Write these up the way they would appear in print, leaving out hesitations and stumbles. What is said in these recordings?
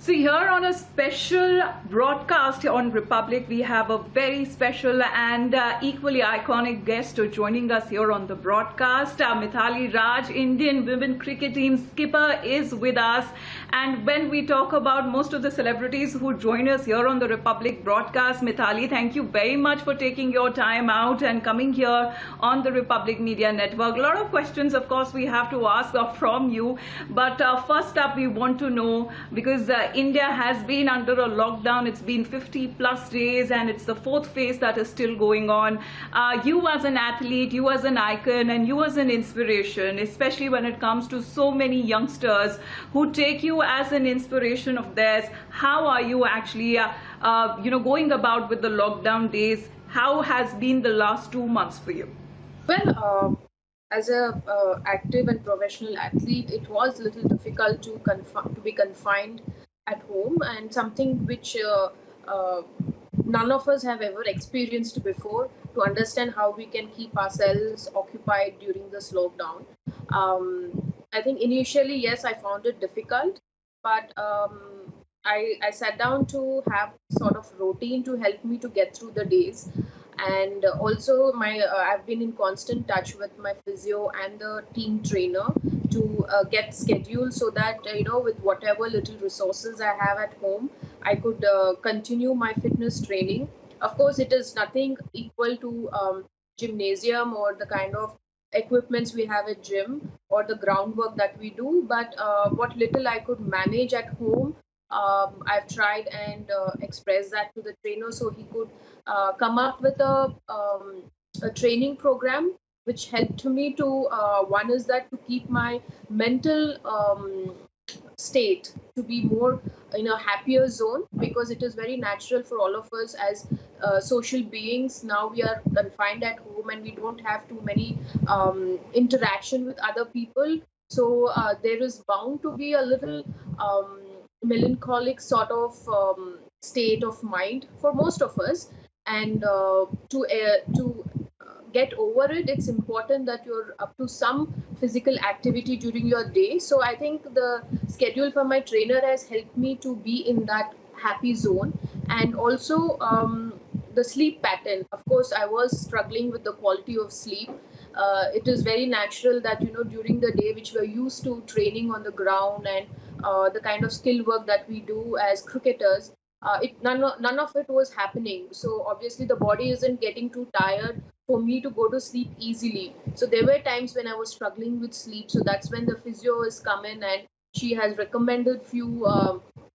So here on a special broadcast on Republic, we have a very special and equally iconic guest joining us here on the broadcast. Mithali Raj, Indian women cricket team skipper, is with us. And when we talk about most of the celebrities who join us here on the Republic broadcast, Mithali, thank you very much for taking your time out and coming here on the Republic Media Network. A lot of questions, of course, we have to ask from you. But first up, we want to know, because India has been under a lockdown. It's been 50 plus days and it's the fourth phase that is still going on. You as an athlete, you as an icon, and you as an inspiration, especially when it comes to so many youngsters who take you as an inspiration of theirs. How are you actually, going about with the lockdown days? How has been the last 2 months for you? As a active and professional athlete, it was a little difficult to be confined at home, and something which none of us have ever experienced before, to understand how we can keep ourselves occupied during this lockdown. I think initially, yes, I found it difficult, but I sat down to have sort of routine to help me to get through the days. And also my I've been in constant touch with my physio and the team trainer to get scheduled, so that with whatever little resources I have at home, I could continue my fitness training. Of course, it is nothing equal to gymnasium or the kind of equipments we have at gym or the groundwork that we do, but what little I could manage at home, I've tried and expressed that to the trainer, so he could come up with a training program which helped me to, one is that to keep my mental state to be more in a happier zone, because it is very natural for all of us as social beings. Now we are confined at home and we don't have too many interaction with other people, so there is bound to be a little melancholic sort of state of mind for most of us. And to get over it, it's important that you're up to some physical activity during your day. So I think the schedule from my trainer has helped me to be in that happy zone. And also the sleep pattern, of course, I was struggling with the quality of sleep. It is very natural that during the day, which we're used to training on the ground, and the kind of skill work that we do as cricketers, none of it was happening. So obviously the body isn't getting too tired for me to go to sleep easily. So there were times when I was struggling with sleep. So that's when the physio has come in, and she has recommended few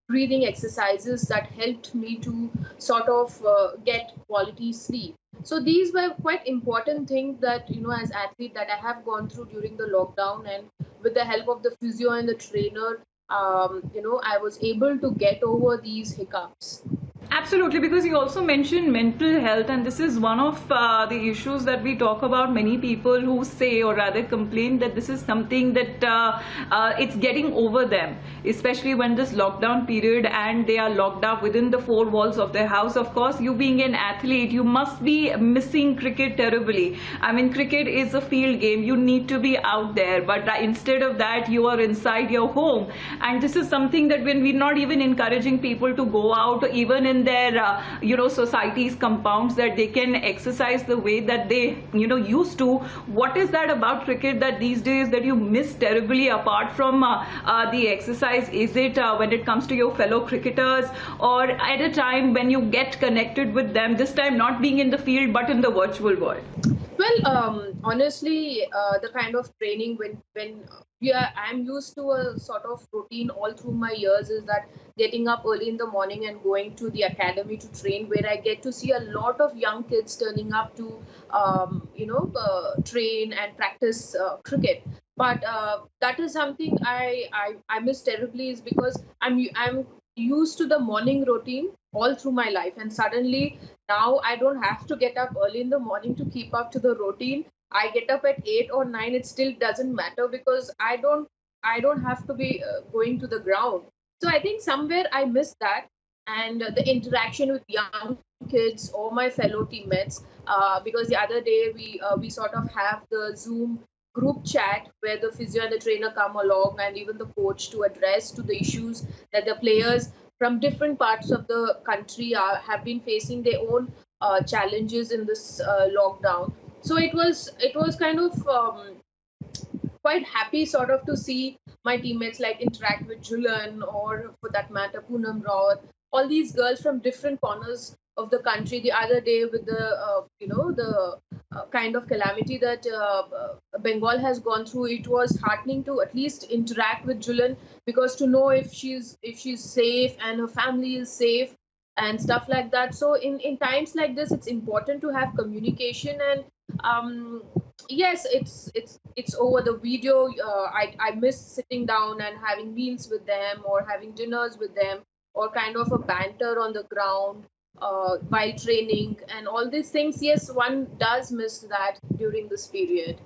breathing exercises that helped me to sort of get quality sleep. So these were quite important things that as athlete, that I have gone through during the lockdown, and with the help of the physio and the trainer, I was able to get over these hiccups. Absolutely, because you also mentioned mental health, and this is one of the issues that we talk about. Many people who say, or rather complain, that this is something that it's getting over them, especially when this lockdown period and they are locked up within the four walls of their house. Of course, you being an athlete, you must be missing cricket terribly. I mean, cricket is a field game. You need to be out there, but instead of that, you are inside your home. And this is something that when we're not even encouraging people to go out, even in their society's compounds, that they can exercise the way that they used to. What is that about cricket that these days that you miss terribly, apart from the exercise? Is it when it comes to your fellow cricketers, or at a time when you get connected with them, this time not being in the field but in the virtual world? Well, honestly, the kind of training when I'm used to a sort of routine all through my years, is that getting up early in the morning and going to the academy to train, where I get to see a lot of young kids turning up to train and practice cricket. But that is something I miss terribly, is because I'm used to the morning routine all through my life, and suddenly now I don't have to get up early in the morning to keep up to the routine. I get up at 8 or 9, it still doesn't matter, because I don't have to be going to the ground. So I think somewhere I miss that, and the interaction with young kids or my fellow teammates, because the other day we sort of have the Zoom group chat where the physio and the trainer come along, and even the coach, to address to the issues that the players from different parts of the country have been facing their own challenges in this lockdown. So it was kind of quite happy sort of to see my teammates like interact with Julian, or for that matter Poonam Rawat, all these girls from different corners of the country. The other day with the the kind of calamity that Bengal has gone through, it was heartening to at least interact with Julian, because to know if she's safe and her family is safe and stuff like that. So in times like this, it's important to have communication. And um, yes, it's over the video. I miss sitting down and having meals with them, or having dinners with them, or kind of a banter on the ground while training and all these things. Yes, one does miss that during this period.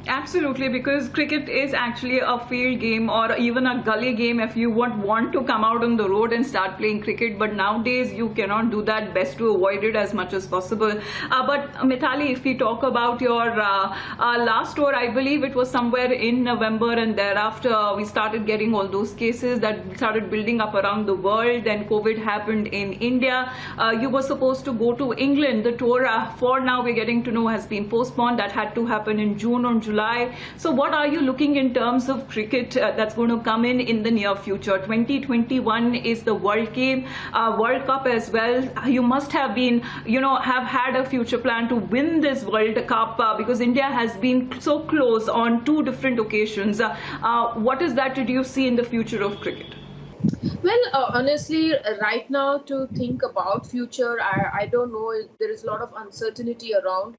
Absolutely, because cricket is actually a field game or even a gully game if you want to come out on the road and start playing cricket. But nowadays you cannot do that. Best to avoid it as much as possible. But Mithali, if we talk about your last tour, I believe it was somewhere in November, and thereafter we started getting all those cases that started building up around the world. Then COVID happened in India. You were supposed to go to England. The tour, for now, we're getting to know, has been postponed. That had to happen in June or July. So what are you looking in terms of cricket that's going to come in the near future? 2021 is the World Cup as well. You must have been, have had a future plan to win this World Cup because India has been so close on two different occasions. What is that do you see in the future of cricket? Well, honestly, right now to think about future, I don't know. There is a lot of uncertainty around.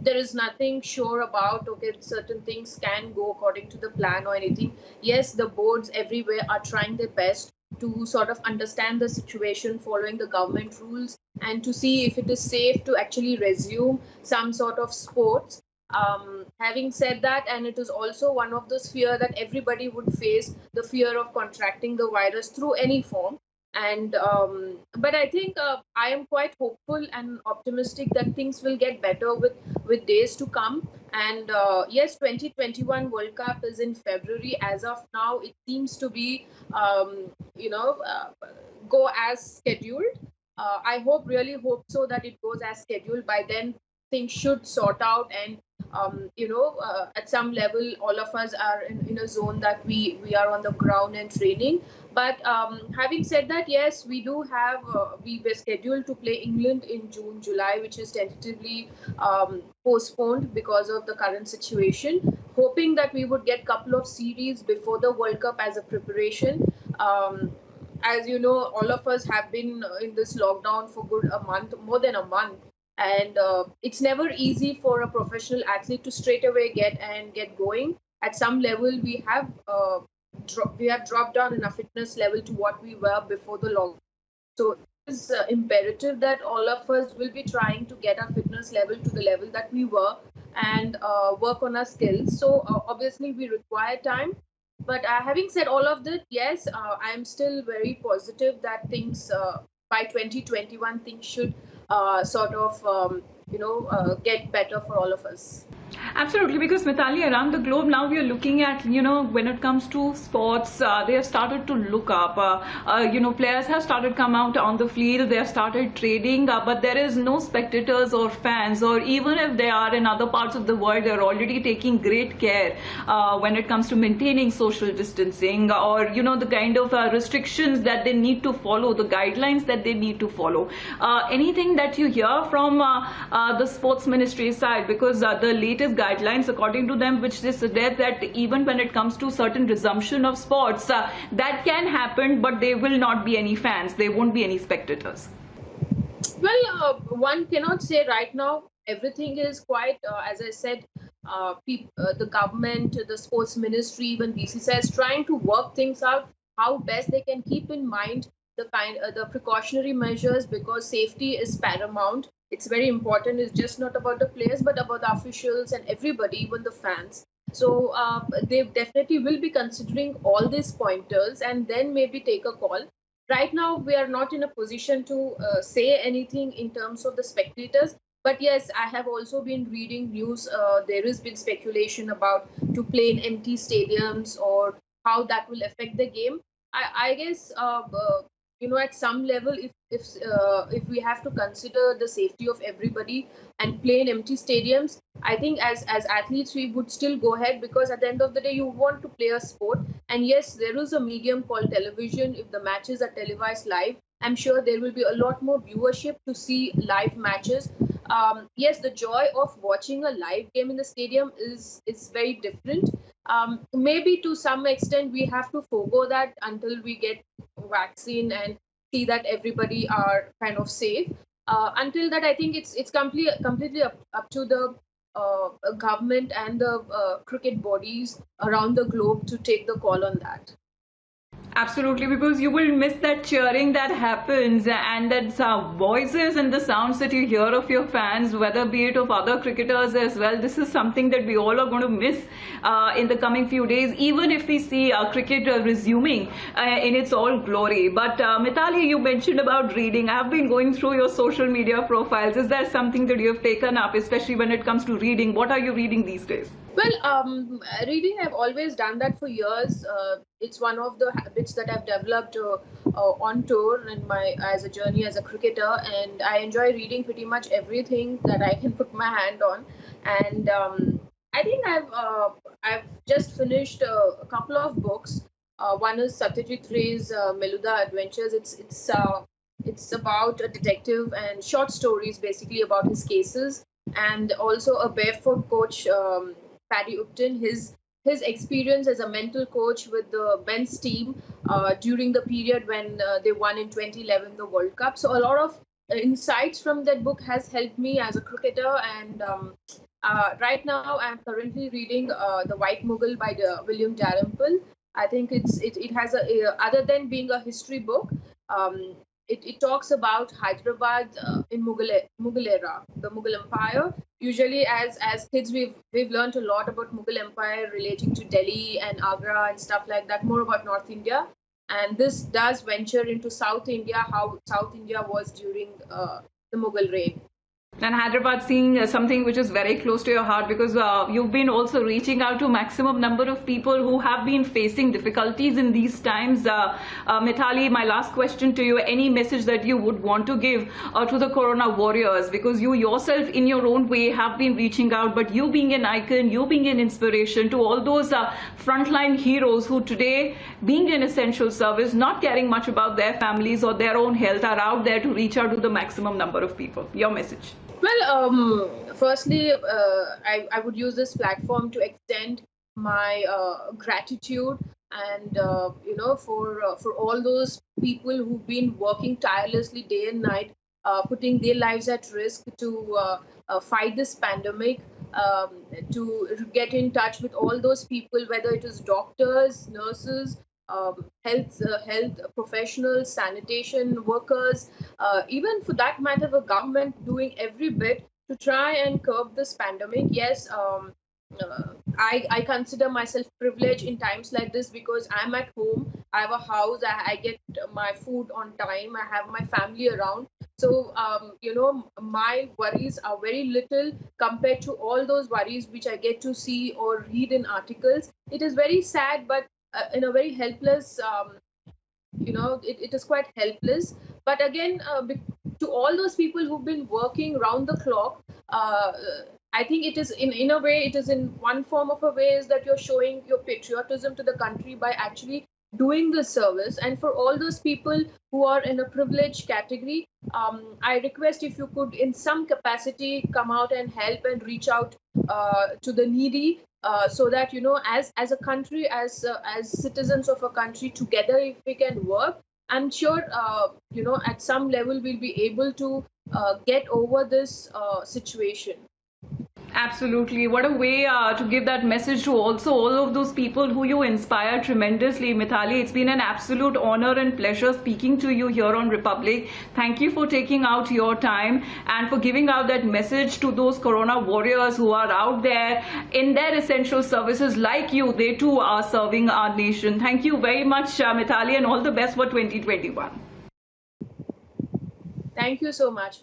There is nothing sure about, okay, certain things can go according to the plan or anything. Yes, the boards everywhere are trying their best to sort of understand the situation following the government rules, and to see if it is safe to actually resume some sort of sports. Having said that, and it is also one of those fear that everybody would face, the fear of contracting the virus through any form. And but I think I am quite hopeful and optimistic that things will get better with days to come. And yes, 2021 World Cup is in February. As of now, it seems to be go as scheduled. I really hope so that it goes as scheduled. By then, things should sort out, and at some level, all of us are in a zone that we are on the ground and training. But having said that, yes, we do have, we were scheduled to play England in June, July, which is tentatively postponed because of the current situation, hoping that we would get a couple of series before the World Cup as a preparation. As you know, all of us have been in this lockdown for good a month, more than a month. And it's never easy for a professional athlete to straight away get going. At some level, we have dropped down in our fitness level to what we were before the lockdown. So it is imperative that all of us will be trying to get our fitness level to the level that we were, and work on our skills. So obviously we require time. But having said all of that, yes, I am still very positive that things by 2021 things should sort of get better for all of us. Absolutely, because Mithali, around the globe now we are looking at, when it comes to sports, they have started to look up. Players have started come out on the field, they have started trading, but there is no spectators or fans, or even if they are in other parts of the world, they are already taking great care when it comes to maintaining social distancing, or, the kind of restrictions that they need to follow, the guidelines that they need to follow. Anything that you hear from the sports ministry side, because the latest guidelines, according to them, which they suggest that even when it comes to certain resumption of sports, that can happen, but there will not be any fans, there won't be any spectators. Well, one cannot say right now. Everything is quite, as I said, the government, the sports ministry, even BCCI is trying to work things out, how best they can keep in mind the precautionary measures, because safety is paramount. It's very important. It's just not about the players, but about the officials and everybody, even the fans. So they definitely will be considering all these pointers and then maybe take a call. Right now, we are not in a position to say anything in terms of the spectators. But yes, I have also been reading news. There has been speculation about to play in empty stadiums, or how that will affect the game. I guess at some level, if we have to consider the safety of everybody and play in empty stadiums, I think as athletes we would still go ahead, because at the end of the day you want to play a sport. And yes, there is a medium called television. If the matches are televised live, I'm sure there will be a lot more viewership to see live matches. Yes, the joy of watching a live game in the stadium is very different. Maybe to some extent we have to forego that until we get vaccine and see that everybody are kind of safe. Until that, I think it's completely up to the government and the cricket bodies around the globe to take the call on that. Absolutely, because you will miss that cheering that happens and that voices and the sounds that you hear of your fans, whether be it of other cricketers as well. This is something that we all are going to miss in the coming few days, even if we see cricket resuming in its all glory. But Mithali, you mentioned about reading. I have been going through your social media profiles. Is there something that you have taken up, especially when it comes to reading? What are you reading these days? Well, reading, I've always done that for years. It's one of the habits that I've developed on tour in my as a journey as a cricketer, and I enjoy reading pretty much everything that I can put my hand on. And I think I've just finished a couple of books. One is Satyajit Ray's Meluda Adventures. It's about a detective and short stories basically about his cases, and also a barefoot coach. Paddy Upton, his experience as a mental coach with the men's team during the period when they won in 2011 the World Cup. So a lot of insights from that book has helped me as a cricketer. And right now, I'm currently reading The White Mughal by William Dalrymple. I think it has other than being a history book. It talks about Hyderabad in Mughal era, the Mughal Empire. Usually, as kids, we've learned a lot about Mughal Empire relating to Delhi and Agra and stuff like that. More about North India, and this does venture into South India, how South India was during the Mughal reign. And Hyderabad seeing something which is very close to your heart, because you've been also reaching out to maximum number of people who have been facing difficulties in these times. Mithali, my last question to you, any message that you would want to give to the Corona warriors, because you yourself in your own way have been reaching out, but you being an icon, you being an inspiration to all those frontline heroes who today, being in essential service, not caring much about their families or their own health, are out there to reach out to the maximum number of people. Your message. Well, firstly, I would use this platform to extend my gratitude and for all those people who've been working tirelessly day and night, putting their lives at risk to fight this pandemic, to get in touch with all those people, whether it is doctors, nurses, health professionals, sanitation workers, even for that matter, the government doing every bit to try and curb this pandemic. Yes, I consider myself privileged in times like this because I'm at home. I have a house. I get my food on time. I have my family around. So, my worries are very little compared to all those worries which I get to see or read in articles. It is very sad, but in a very helpless, it is quite helpless. But again, to all those people who've been working round the clock, I think it is in a way, it is in one form of a way is that you're showing your patriotism to the country by actually doing the service. And for all those people who are in a privileged category, I request if you could, in some capacity, come out and help and reach out to the needy, so that as a country, as citizens of a country, together, if we can work, I'm sure at some level we'll be able to get over this situation. Absolutely. What a way to give that message to also all of those people who you inspire tremendously, Mithali. It's been an absolute honor and pleasure speaking to you here on Republic. Thank you for taking out your time and for giving out that message to those Corona warriors who are out there in their essential services like you. They too are serving our nation. Thank you very much, Mithali, and all the best for 2021. Thank you so much.